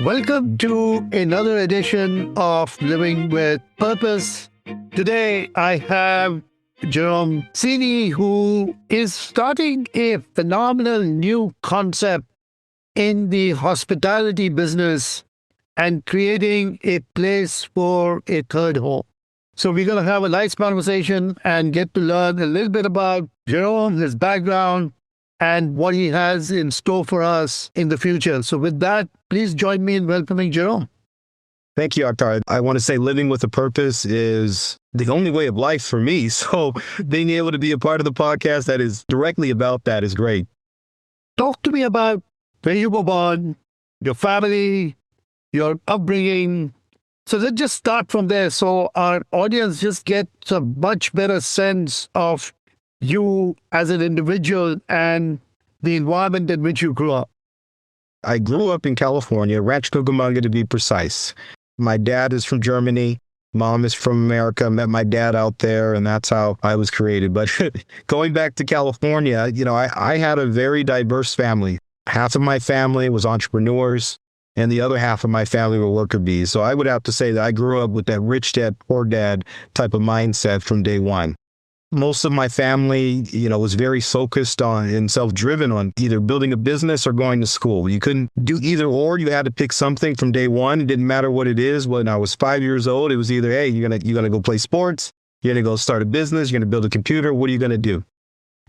Welcome to another edition of Living with Purpose. Today I have Gerome Seeney, who is starting a phenomenal new concept in the hospitality business and creating a place for a third home. So we're going to have a nice conversation and get to learn a little bit about Gerome, his background, and what he has in store for us in the future. So with that, please join me in welcoming Gerome. Thank you, Akhtar. I want to say living with a purpose is the only way of life for me. So being able to be a part of the podcast that is directly about that is great. Talk to me about where you were born, your family, your upbringing. So let's just start from there so our audience just gets a much better sense of you as an individual and the environment in which you grew up. I grew up in California, Rancho Cucamonga to be precise. My dad is from Germany. Mom is from America. Met my dad out there, and that's how I was created. But going back to California, I had a very diverse family. Half of my family was entrepreneurs, and the other half of my family were worker bees. So I would have to say that I grew up with that rich dad, poor dad type of mindset from day one. Most of my family, was very focused on and self-driven on either building a business or going to school. You couldn't do either or. You had to pick something from day one. It didn't matter what it is. When I was 5 years old, it was either, hey, you're gonna go play sports, you're gonna go start a business, you're gonna build a computer. What are you gonna do?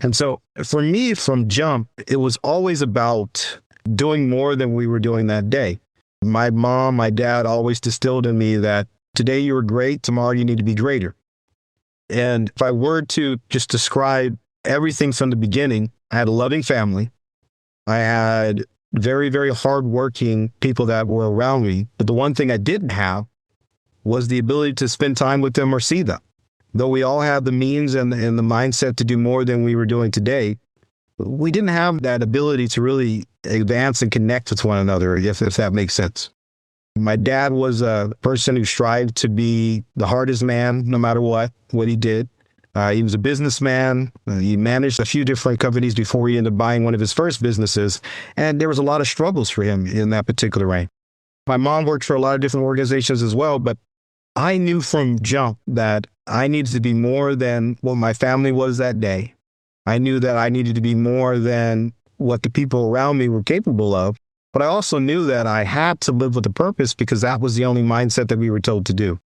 And so for me, from jump, it was always about doing more than we were doing that day. My mom, my dad always distilled in me that today you were great, tomorrow you need to be greater. And if I were to just describe everything from the beginning, I had a loving family. I had very, very hardworking people that were around me. But the one thing I didn't have was the ability to spend time with them or see them. Though we all have the means and the mindset to do more than we were doing today, we didn't have that ability to really advance and connect with one another, if that makes sense. My dad was a person who strived to be the hardest man, no matter what he did. He was a businessman. He managed a few different companies before he ended up buying one of his first businesses. And there was a lot of struggles for him in that particular reign. My mom worked for a lot of different organizations as well, but I knew from jump that I needed to be more than what my family was that day. I knew that I needed to be more than what the people around me were capable of. But I also knew that I had to live with a purpose because that was the only mindset that we were told to do.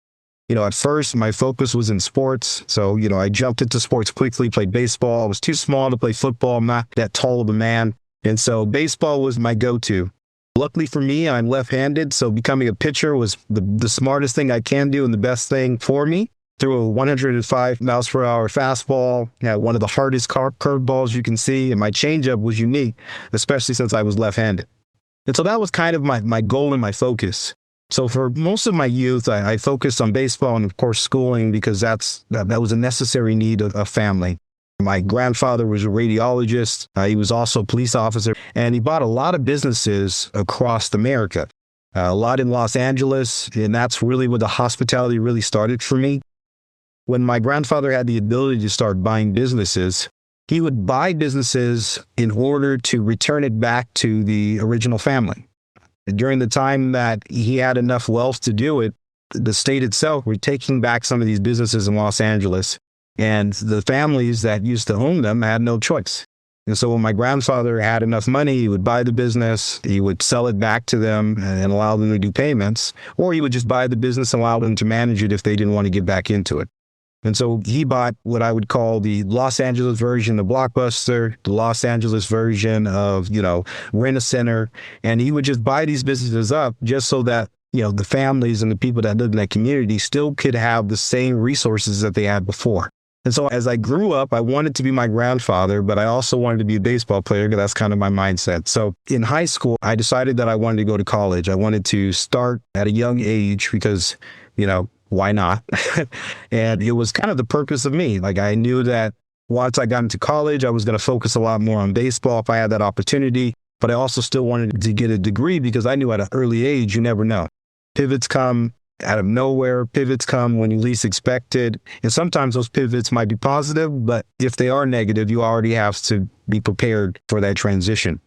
At first, my focus was in sports. So, I jumped into sports quickly, played baseball. I was too small to play football. I'm not that tall of a man. And so baseball was my go-to. Luckily for me, I'm left-handed. So becoming a pitcher was the smartest thing I can do and the best thing for me. Threw a 105 miles per hour fastball, had one of the hardest curveballs you can see. And my changeup was unique, especially since I was left-handed. And so that was kind of my goal and my focus. So for most of my youth, I focused on baseball and, of course, schooling because that was a necessary need of a family. My grandfather was a radiologist. He was also a police officer, and he bought a lot of businesses across America, a lot in Los Angeles, and that's really where the hospitality really started for me. When my grandfather had the ability to start buying businesses, he would buy businesses in order to return it back to the original family. During the time that he had enough wealth to do it, the state itself were taking back some of these businesses in Los Angeles, and the families that used to own them had no choice. And so when my grandfather had enough money, he would buy the business, he would sell it back to them and allow them to do payments, or he would just buy the business and allow them to manage it if they didn't want to get back into it. And so he bought what I would call the Los Angeles version of Blockbuster, the Los Angeles version of, Rent-A-Center. And he would just buy these businesses up just so that, the families and the people that lived in that community still could have the same resources that they had before. And so as I grew up, I wanted to be my grandfather, but I also wanted to be a baseball player because that's kind of my mindset. So in high school, I decided that I wanted to go to college. I wanted to start at a young age because, why not? And it was kind of the purpose of me. Like I knew that once I got into college, I was going to focus a lot more on baseball if I had that opportunity. But I also still wanted to get a degree because I knew at an early age, you never know. Pivots come out of nowhere. Pivots come when you least expect it. And sometimes those pivots might be positive, but if they are negative, you already have to be prepared for that transition.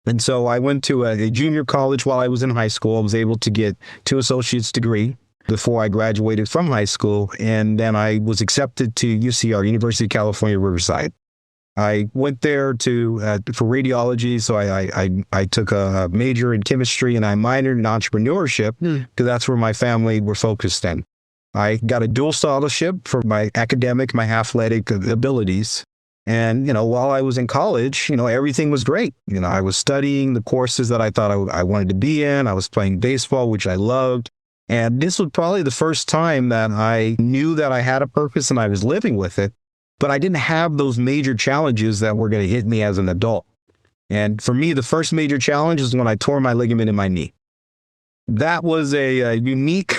And so I went to a junior college while I was in high school. I was able to get 2 associate's degree before I graduated from high school. And then I was accepted to UCR, University of California, Riverside. I went there for radiology. So I took a major in chemistry and I minored in entrepreneurship because that's where my family were focused in. I got a dual scholarship for my academic, my athletic abilities. And, while I was in college, everything was great. I was studying the courses that I thought I wanted to be in. I was playing baseball, which I loved. And this was probably the first time that I knew that I had a purpose and I was living with it. But I didn't have those major challenges that were going to hit me as an adult. And for me, the first major challenge is when I tore my ligament in my knee. That was a unique,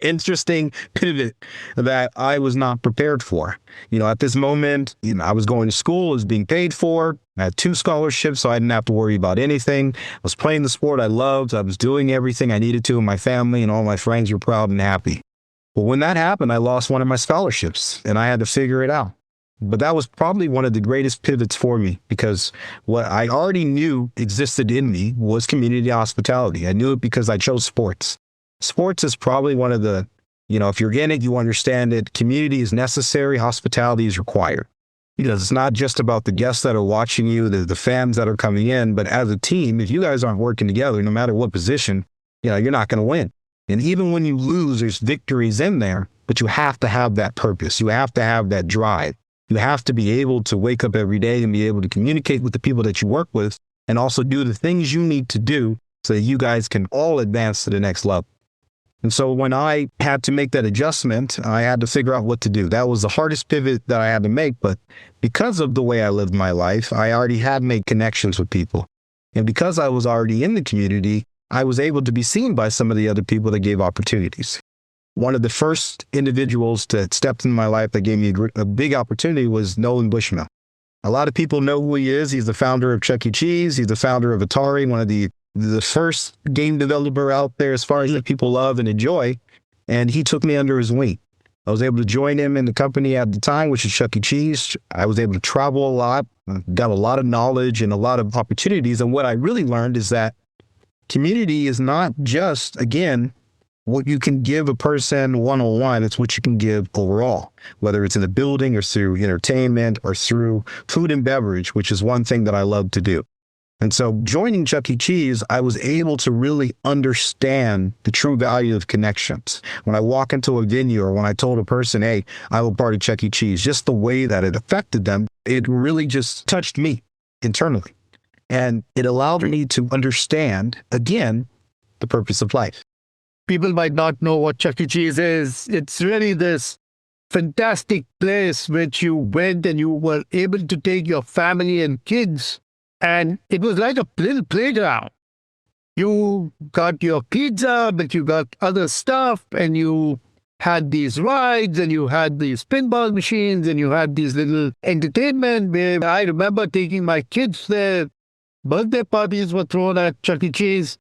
interesting pivot that I was not prepared for. At this moment, I was going to school, I was being paid for. I had 2 scholarships, so I didn't have to worry about anything. I was playing the sport I loved. I was doing everything I needed to, and my family and all my friends were proud and happy. But when that happened, I lost one of my scholarships, and I had to figure it out. But that was probably one of the greatest pivots for me because what I already knew existed in me was community hospitality. I knew it because I chose sports. Sports is probably one of the, if you're in it, you understand it. Community is necessary. Hospitality is required. Because it's not just about the guests that are watching you, the fans that are coming in, but as a team, if you guys aren't working together, no matter what position, you're not going to win. And even when you lose, there's victories in there, but you have to have that purpose. You have to have that drive. You have to be able to wake up every day and be able to communicate with the people that you work with and also do the things you need to do so that you guys can all advance to the next level. And so when I had to make that adjustment, I had to figure out what to do. That was the hardest pivot that I had to make. But because of the way I lived my life, I already had made connections with people. And because I was already in the community, I was able to be seen by some of the other people that gave opportunities. One of the first individuals that stepped in my life that gave me a big opportunity was Nolan Bushnell. A lot of people know who he is. He's the founder of Chuck E. Cheese. He's the founder of Atari, one of the first game developer out there as far as that people love and enjoy. And he took me under his wing. I was able to join him in the company at the time, which is Chuck E. Cheese. I was able to travel a lot, got a lot of knowledge and a lot of opportunities. And what I really learned is that community is not just, again, what you can give a person one-on-one, it's what you can give overall, whether it's in a building or through entertainment or through food and beverage, which is one thing that I love to do. And so joining Chuck E. Cheese, I was able to really understand the true value of connections. When I walk into a venue or when I told a person, hey, I was part of Chuck E. Cheese, just the way that it affected them, it really just touched me internally. And it allowed me to understand, again, the purpose of life. People might not know what Chuck E. Cheese is. It's really this fantastic place which you went and you were able to take your family and kids. And it was like a little playground. You got your pizza, but you got other stuff, and you had these rides, and you had these pinball machines, and you had these little entertainment where I remember taking my kids there. Birthday parties were thrown at Chuck E. Cheese.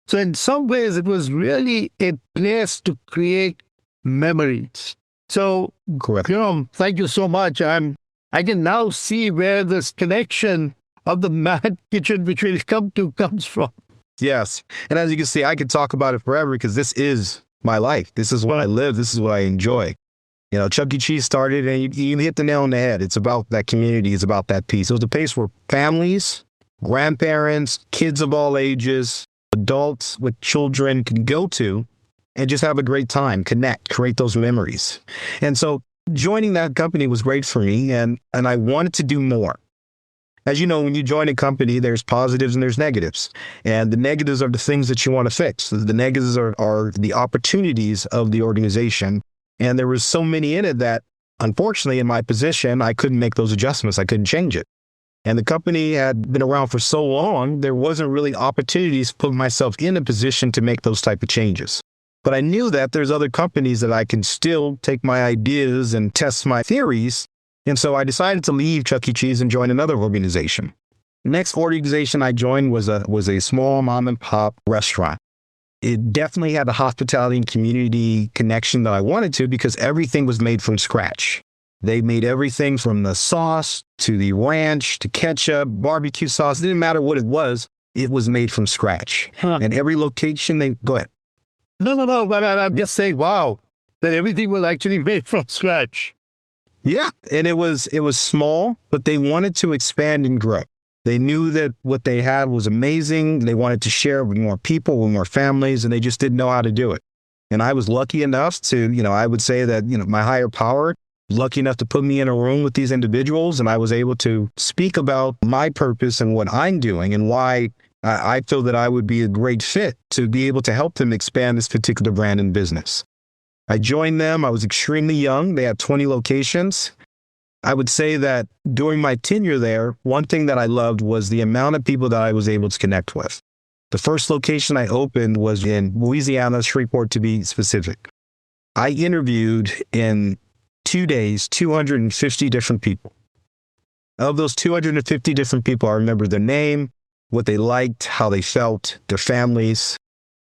So in some ways, it was really a place to create memories. So, Correct. Gerome, thank you so much. I can now see where this connection of the mad kitchen which we'll come to comes from. Yes. And as you can see, I could talk about it forever because this is my life. This is what I live. This is what I enjoy. Chuck E. Cheese started and you hit the nail on the head. It's about that community. It's about that peace. It was a place where families, grandparents, kids of all ages, adults with children can go to and just have a great time, connect, create those memories. And so joining that company was great for me, and I wanted to do more. As you know, when you join a company, there's positives and there's negatives. And the negatives are the things that you want to fix. The negatives are the opportunities of the organization. And there was so many in it that, unfortunately, in my position, I couldn't make those adjustments. I couldn't change it. And the company had been around for so long, there wasn't really opportunities to put myself in a position to make those type of changes. But I knew that there's other companies that I can still take my ideas and test my theories. And so I decided to leave Chuck E. Cheese and join another organization. The next organization I joined was a small mom and pop restaurant. It definitely had the hospitality and community connection that I wanted to because everything was made from scratch. They made everything from the sauce to the ranch to ketchup, barbecue sauce. It didn't matter what it was made from scratch. And every location, go ahead. No, but I'm just saying, wow, that everything was actually made from scratch. Yeah, and it was small, but they wanted to expand and grow. They knew that what they had was amazing. They wanted to share it with more people, with more families, and they just didn't know how to do it. And I was lucky enough to, I would say that, my higher power, lucky enough to put me in a room with these individuals, and I was able to speak about my purpose and what I'm doing and why I feel that I would be a great fit to be able to help them expand this particular brand and business. I joined them. I was extremely young. They had 20 locations. I would say that during my tenure there, one thing that I loved was the amount of people that I was able to connect with. The first location I opened was in Louisiana, Shreveport to be specific. I interviewed in 2 days, 250 different people. Of those 250 different people, I remember their name, what they liked, how they felt, their families.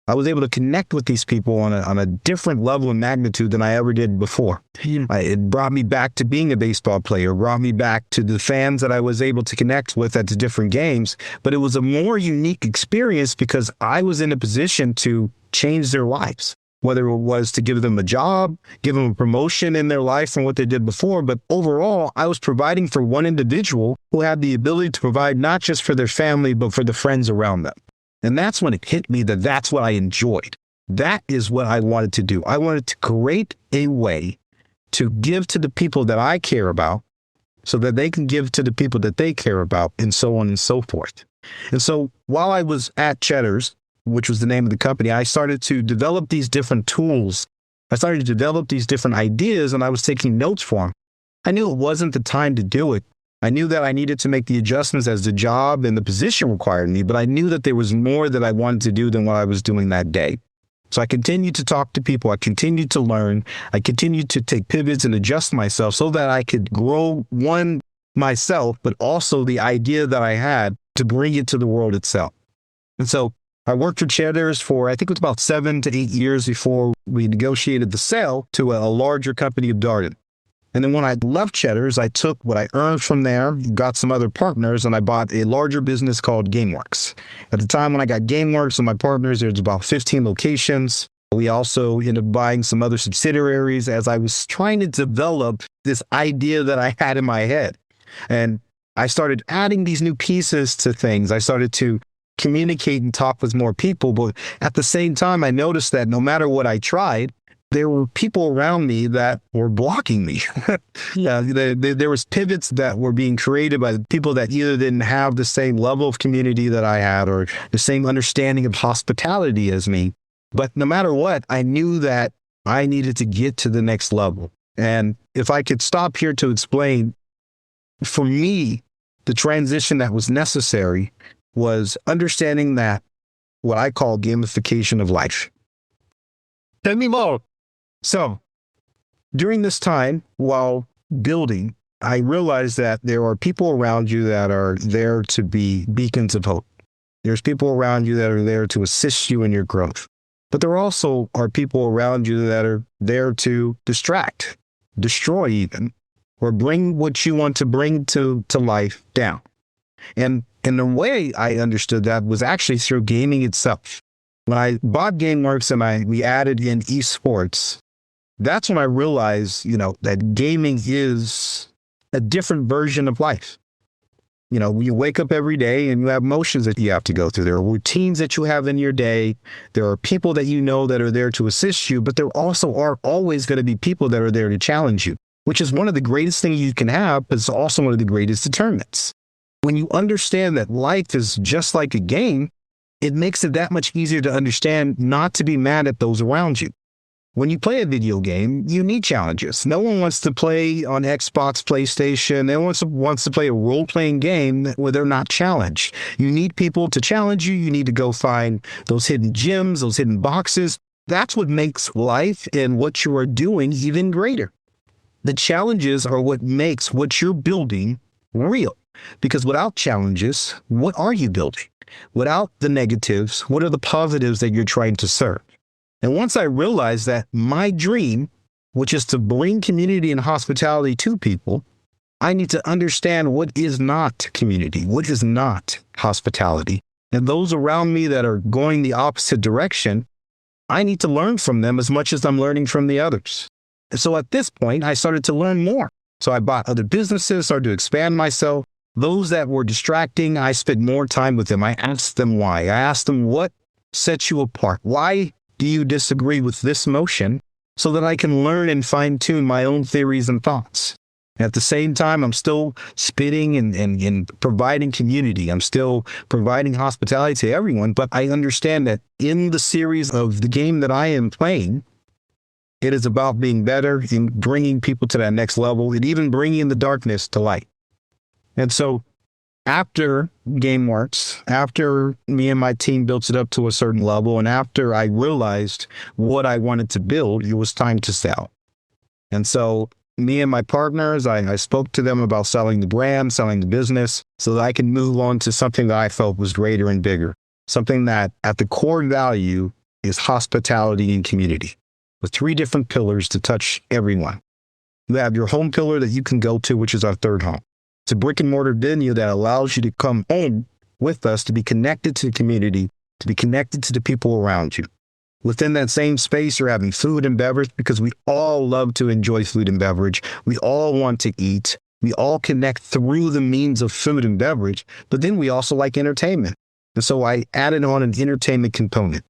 I was able to connect with these people on a different level of magnitude than I ever did before. It brought me back to being a baseball player, brought me back to the fans that I was able to connect with at the different games. But it was a more unique experience because I was in a position to change their lives, whether it was to give them a job, give them a promotion in their life from what they did before. But overall, I was providing for one individual who had the ability to provide not just for their family, but for the friends around them. And that's when it hit me that that's what I enjoyed. That is what I wanted to do. I wanted to create a way to give to the people that I care about so that they can give to the people that they care about, and so on and so forth. And so while I was at Cheddar's, which was the name of the company, I started to develop these different tools. I started to develop these different ideas, and I was taking notes for them. I knew it wasn't the time to do it. I knew that I needed to make the adjustments as the job and the position required me, but I knew that there was more that I wanted to do than what I was doing that day. So I continued to talk to people. I continued to learn. I continued to take pivots and adjust myself so that I could grow, one, myself, but also the idea that I had to bring it to the world itself. And so I worked for Cheddar's for, I think it was about 7 to 8 years before we negotiated the sale to a larger company of Darden. And then when I left Cheddar's, I took what I earned from there, got some other partners, and I bought a larger business called GameWorks. At the time when I got GameWorks with my partners, there was about 15 locations. We also ended up buying some other subsidiaries as I was trying to develop this idea that I had in my head. And I started adding these new pieces to things. I started to communicate and talk with more people. But at the same time, I noticed that no matter what I tried, there were people around me that were blocking me. There was pivots that were being created by the people that either didn't have the same level of community that I had or the same understanding of hospitality as me. But no matter what, I knew that I needed to get to the next level. And if I could stop here to explain, for me, the transition that was necessary was understanding that what I call gamification of life. Tell me more. So during this time, while building, I realized that there are people around you that are there to be beacons of hope. There's people around you that are there to assist you in your growth. But there also are people around you that are there to distract, destroy even, or bring what you want to bring to life down. And the way I understood that was actually through gaming itself. When I bought GameWorks and we added in Esports, that's when I realized, that gaming is a different version of life. You wake up every day and you have emotions that you have to go through. There are routines that you have in your day. There are people that that are there to assist you, but there also are always going to be people that are there to challenge you, which is one of the greatest things you can have, but it's also one of the greatest determinants. When you understand that life is just like a game, it makes it that much easier to understand not to be mad at those around you. When you play a video game, you need challenges. No one wants to play on Xbox, PlayStation. No one wants to play a role-playing game where they're not challenged. You need people to challenge you. You need to go find those hidden gems, those hidden boxes. That's what makes life and what you are doing even greater. The challenges are what makes what you're building real. Because without challenges, what are you building? Without the negatives, what are the positives that you're trying to serve? And once I realized that my dream which is to bring community and hospitality to people, I need to understand what is not community, what is not hospitality. And those around me that are going the opposite direction, I need to learn from them as much as I'm learning from the others. And so at this point, I started to learn more. So I bought other businesses, started to expand myself. Those that were distracting, I spent more time with them. I asked them why. I asked them, what sets you apart? Why do you disagree with this motion? So that I can learn and fine tune my own theories and thoughts. At the same time, I'm still spitting and providing community. I'm still providing hospitality to everyone, but I understand that in the series of the game that I am playing, it is about being better and bringing people to that next level and even bringing the darkness to light. And so after GameWorks, after me and my team built it up to a certain level, and after I realized what I wanted to build, it was time to sell. And so me and my partners, I spoke to them about selling the brand, selling the business, so that I can move on to something that I felt was greater and bigger. Something that at the core value is hospitality and community, with 3 different pillars to touch everyone. You have your home pillar that you can go to, which is our third home. It's a brick and mortar venue that allows you to come home with us, to be connected to the community, to be connected to the people around you. Within that same space, you're having food and beverage, because we all love to enjoy food and beverage. We all want to eat. We all connect through the means of food and beverage, but then we also like entertainment. And so I added on an entertainment component.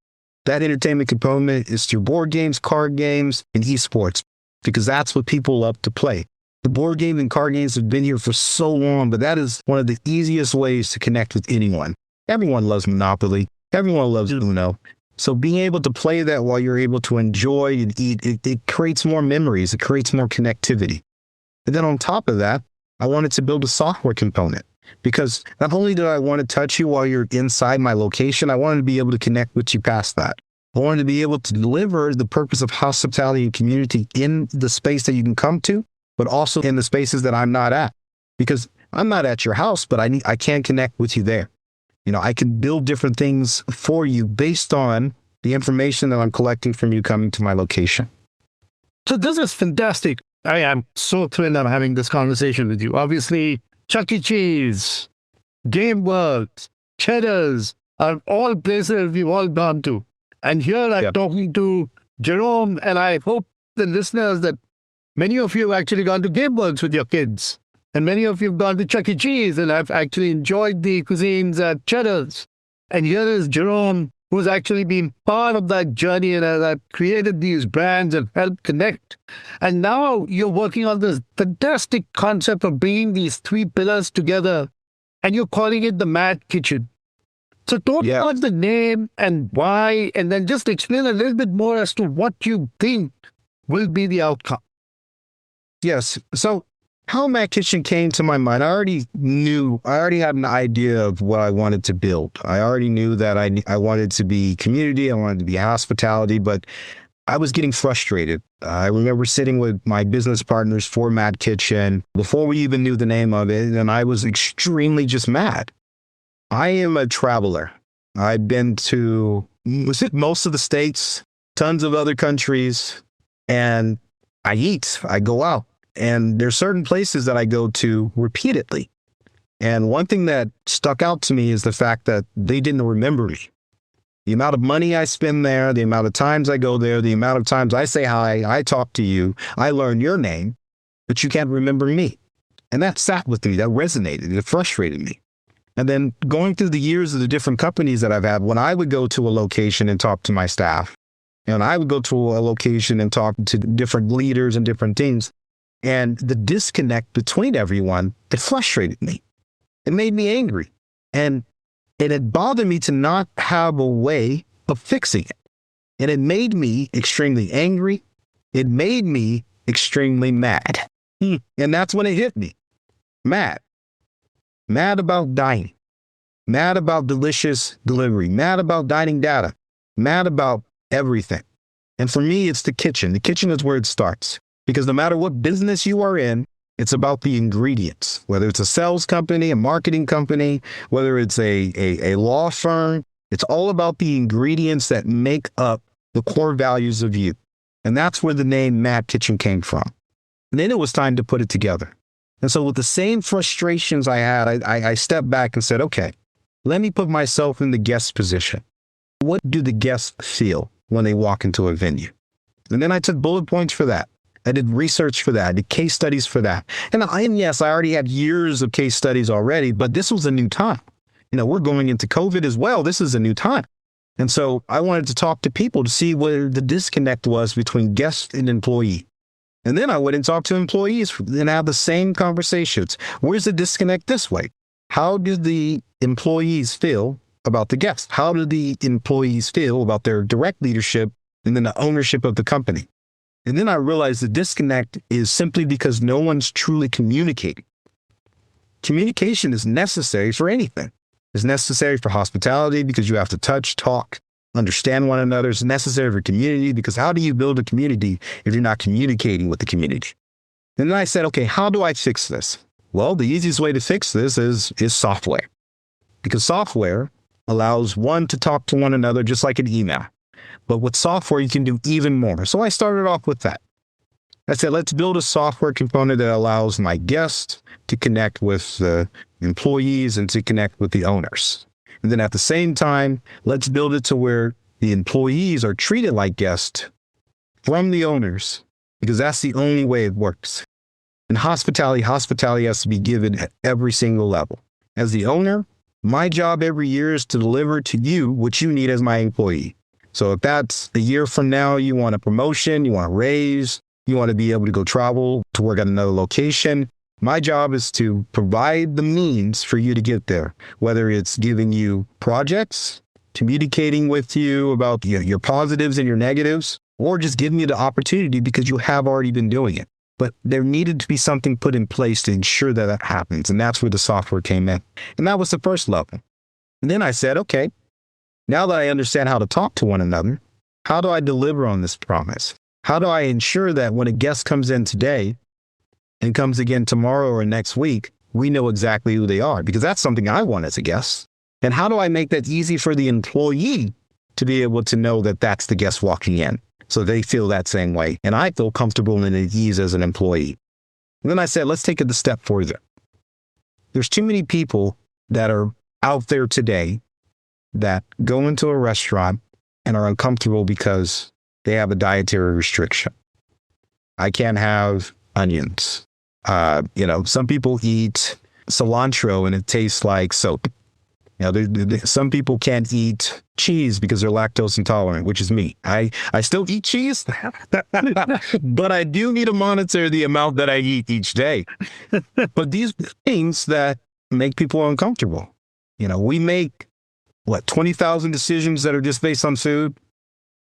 That entertainment component is through board games, card games, and esports, because that's what people love to play. The board game and card games have been here for so long, but that is one of the easiest ways to connect with anyone. Everyone loves Monopoly. Everyone loves Uno. So being able to play that while you're able to enjoy and eat, it creates more memories. It creates more connectivity. And then on top of that, I wanted to build a software component, because not only did I want to touch you while you're inside my location, I wanted to be able to connect with you past that. I wanted to be able to deliver the purpose of hospitality and community in the space that you can come to, but also in the spaces that I'm not at, because I'm not at your house, but I can connect with you there. You know, I can build different things for you based on the information that I'm collecting from you coming to my location. So this is fantastic. I am so thrilled I'm having this conversation with you. Obviously, Chuck E. Cheese, GameWorks, Cheddar's are all places we've all gone to. And here I'm talking to Gerome, and I hope the listeners that many of you have actually gone to GameWorks with your kids. And many of you have gone to Chuck E. Cheese and have actually enjoyed the cuisines at Cheddar's. And here is Gerome, who's actually been part of that journey and has created these brands and helped connect. And now you're working on this fantastic concept of bringing these 3 pillars together, and you're calling it the Mad Kitchen. So talk about the name and why, and then just explain a little bit more as to what you think will be the outcome. Yes. So how Mad Kitchen came to my mind, I already had an idea of what I wanted to build. I already knew that I wanted to be community, I wanted to be hospitality, but I was getting frustrated. I remember sitting with my business partners for Mad Kitchen before we even knew the name of it, and I was extremely just mad. I am a traveler. I've been to most of the states, tons of other countries, and I eat, I go out. And there's certain places that I go to repeatedly. And one thing that stuck out to me is the fact that they didn't remember me. The amount of money I spend there, the amount of times I go there, the amount of times I say hi, I talk to you, I learn your name, but you can't remember me. And that sat with me, that resonated, it frustrated me. And then going through the years of the different companies that I've had, when I would go to a location and talk to my staff, and I would go to a location and talk to different leaders and different teams, and the disconnect between everyone, it frustrated me. It made me angry. And it bothered me to not have a way of fixing it. And it made me extremely angry. It made me extremely mad. And that's when it hit me. Mad. Mad about dining. Mad about delicious delivery. Mad about dining data. Mad about everything. And for me, it's the kitchen. The kitchen is where it starts. Because no matter what business you are in, it's about the ingredients, whether it's a sales company, a marketing company, whether it's a law firm, it's all about the ingredients that make up the core values of you. And that's where the name Mad Kitchen came from. And then it was time to put it together. And so with the same frustrations I had, I stepped back and said, okay, let me put myself in the guest position. What do the guests feel when they walk into a venue? And then I took bullet points for that. I did research for that. I did case studies for that. And yes, I already had years of case studies already, but this was a new time. We're going into COVID as well. This is a new time. And so I wanted to talk to people to see where the disconnect was between guest and employee. And then I went and talked to employees and have the same conversations. Where's the disconnect this way? How do the employees feel about the guests? How do the employees feel about their direct leadership and then the ownership of the company? And then I realized the disconnect is simply because no one's truly communicating. Communication is necessary for anything. It's necessary for hospitality because you have to touch, talk, understand one another. It's necessary for community because how do you build a community if you're not communicating with the community? And then I said, okay, how do I fix this? Well, the easiest way to fix this is software, because software allows one to talk to one another just like an email. But with software, you can do even more. So I started off with that. I said, let's build a software component that allows my guests to connect with the employees and to connect with the owners. And then at the same time, let's build it to where the employees are treated like guests from the owners, because that's the only way it works. In hospitality has to be given at every single level. As the owner, my job every year is to deliver to you what you need as my employee. So if that's a year from now, you want a promotion, you want a raise, you want to be able to go travel to work at another location, my job is to provide the means for you to get there, whether it's giving you projects, communicating with you about your positives and your negatives, or just giving you the opportunity because you have already been doing it. But there needed to be something put in place to ensure that that happens. And that's where the software came in. And that was the first level. And then I said, okay, now that I understand how to talk to one another, how do I deliver on this promise? How do I ensure that when a guest comes in today and comes again tomorrow or next week, we know exactly who they are? Because that's something I want as a guest. And how do I make that easy for the employee to be able to know that that's the guest walking in, so they feel that same way? And I feel comfortable and at ease as an employee. And then I said, let's take it a step further. There's too many people that are out there today that go into a restaurant and are uncomfortable because they have a dietary restriction. I can't have onions. Some people eat cilantro and it tastes like soap. Some people can't eat cheese because they're lactose intolerant, which is me. I still eat cheese, but I do need to monitor the amount that I eat each day. But these things that make people uncomfortable. We make 20,000 decisions that are just based on food.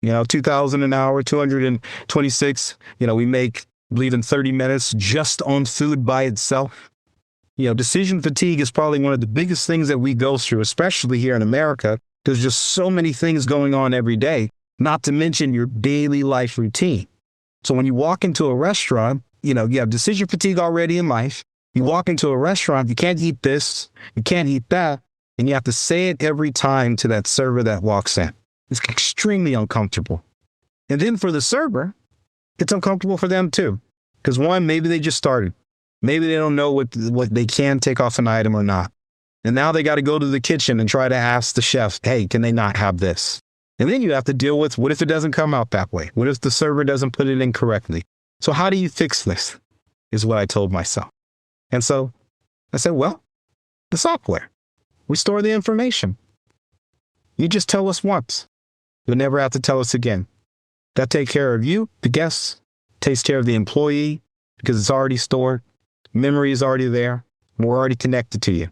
2,000 an hour, 226. We make, I believe, in 30 minutes just on food by itself. Decision fatigue is probably one of the biggest things that we go through, especially here in America. There's just so many things going on every day, not to mention your daily life routine. So when you walk into a restaurant, you have decision fatigue already in life. You walk into a restaurant, you can't eat this, you can't eat that, and you have to say it every time to that server that walks in. It's extremely uncomfortable. And then for the server, it's uncomfortable for them too. Because one, maybe they just started. Maybe they don't know what they can take off an item or not. And now they got to go to the kitchen and try to ask the chef, hey, can they not have this? And then you have to deal with, what if it doesn't come out that way? What if the server doesn't put it in correctly? So how do you fix this? Is what I told myself. And so I said, well, the software. We store the information. You just tell us once. You'll never have to tell us again. That takes care of you, the guests, takes care of the employee because it's already stored. Memory is already there. We're already connected to you.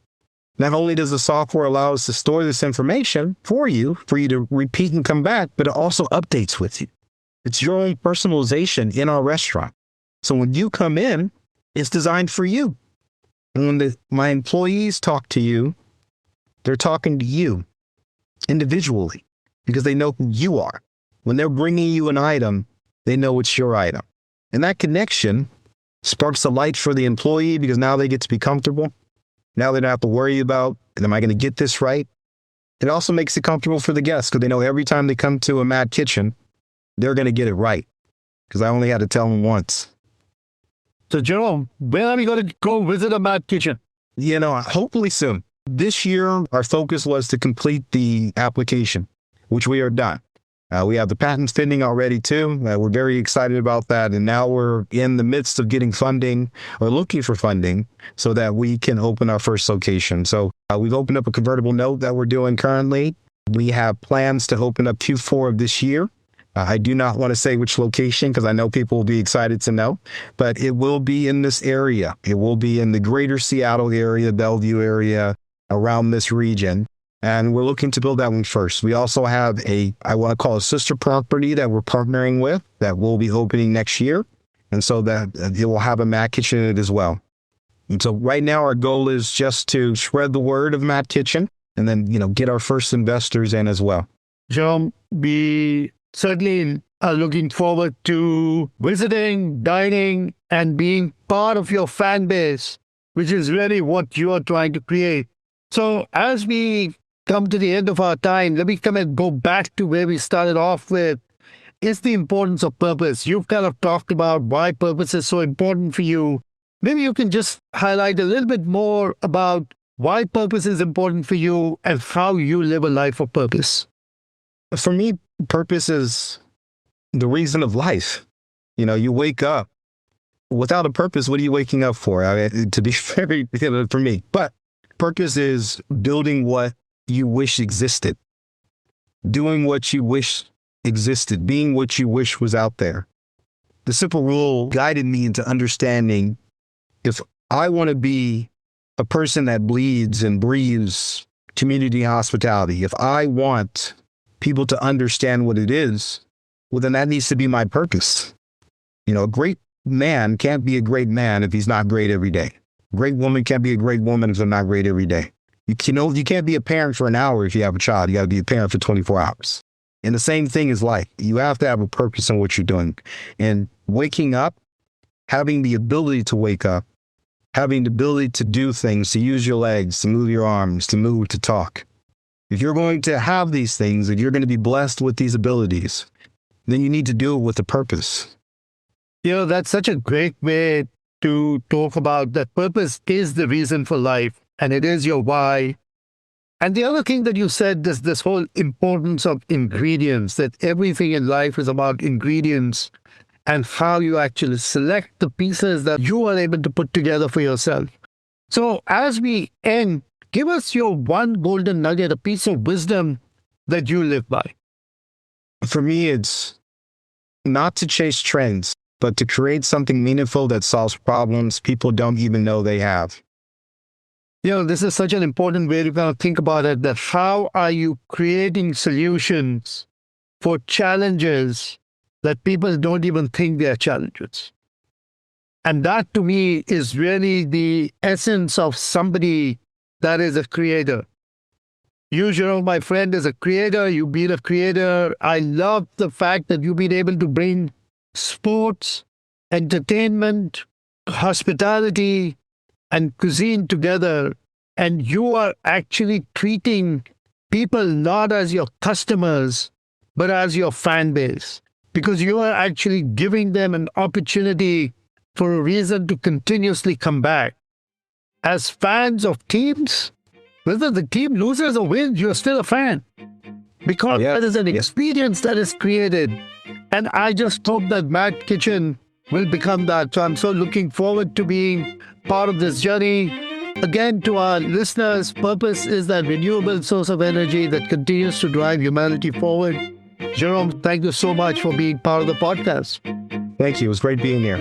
Not only does the software allow us to store this information for you to repeat and come back, but it also updates with you. It's your own personalization in our restaurant. So when you come in, it's designed for you. And when my employees talk to you, they're talking to you individually because they know who you are. When they're bringing you an item, they know it's your item. And that connection sparks a light for the employee because now they get to be comfortable. Now they don't have to worry about, am I going to get this right? It also makes it comfortable for the guests because they know every time they come to a Mad Kitchen, they're going to get it right. because I only had to tell him once. So, Gerome, when are we going to go visit a Matt kitchen? Hopefully soon. This year, our focus was to complete the application, which we are done. We have the patents pending already too. We're very excited about that. And now we're in the midst of getting funding or looking for funding so that we can open our first location. So we've opened up a convertible note that we're doing currently. We have plans to open up Q4 of this year. I do not want to say which location because I know people will be excited to know, but it will be in this area. It will be in the greater Seattle area, Bellevue area, around this region. And we're looking to build that one first. We also have I want to call a sister property that we're partnering with that will be opening next year. And so that it will have a Matt Kitchen in it as well. And so right now our goal is just to spread the word of Matt Kitchen and then, get our first investors in as well. Gerome, we certainly are looking forward to visiting, dining, and being part of your fan base, which is really what you are trying to create. So as we come to the end of our time, let me come and go back to where we started off with, is the importance of purpose. You've kind of talked about why purpose is so important for you. Maybe you can just highlight a little bit more about why purpose is important for you and how you live a life of purpose. For me, purpose is the reason of life. You wake up without a purpose. What are you waking up for? To be very, for me, but purpose is building what you wish existed, doing what you wish existed, being what you wish was out there. The simple rule guided me into understanding if I want to be a person that bleeds and breathes community hospitality, if I want people to understand what it is, well, then that needs to be my purpose. A great man can't be a great man if he's not great every day. A great woman can't be a great woman if they're not great every day. You can't be a parent for an hour if you have a child. You got to be a parent for 24 hours. And the same thing is life. You have to have a purpose in what you're doing. And waking up, having the ability to wake up, having the ability to do things, to use your legs, to move your arms, to move, to talk. If you're going to have these things, if you're going to be blessed with these abilities, then you need to do it with a purpose. That's such a great way to talk about that purpose is the reason for life. And it is your why. And the other thing that you said is this whole importance of ingredients, that everything in life is about ingredients and how you actually select the pieces that you are able to put together for yourself. So as we end, give us your one golden nugget, a piece of wisdom that you live by. For me, it's not to chase trends, but to create something meaningful that solves problems people don't even know they have. This is such an important way to kind of think about it, that how are you creating solutions for challenges that people don't even think they're challenges? And that to me is really the essence of somebody that is a creator. You, Gerome, my friend, is a creator. You've been a creator. I love the fact that you've been able to bring sports, entertainment, hospitality, and cuisine together, and you are actually treating people not as your customers, but as your fan base, because you are actually giving them an opportunity for a reason to continuously come back. As fans of teams, whether the team loses or wins, you're still a fan, because there is an experience that is created. And I just hope that Matt Kitchen will become that. So I'm so looking forward to being part of this journey. Again, to our listeners, purpose is that renewable source of energy that continues to drive humanity forward. Gerome, thank you so much for being part of the podcast. Thank you. It was great being here.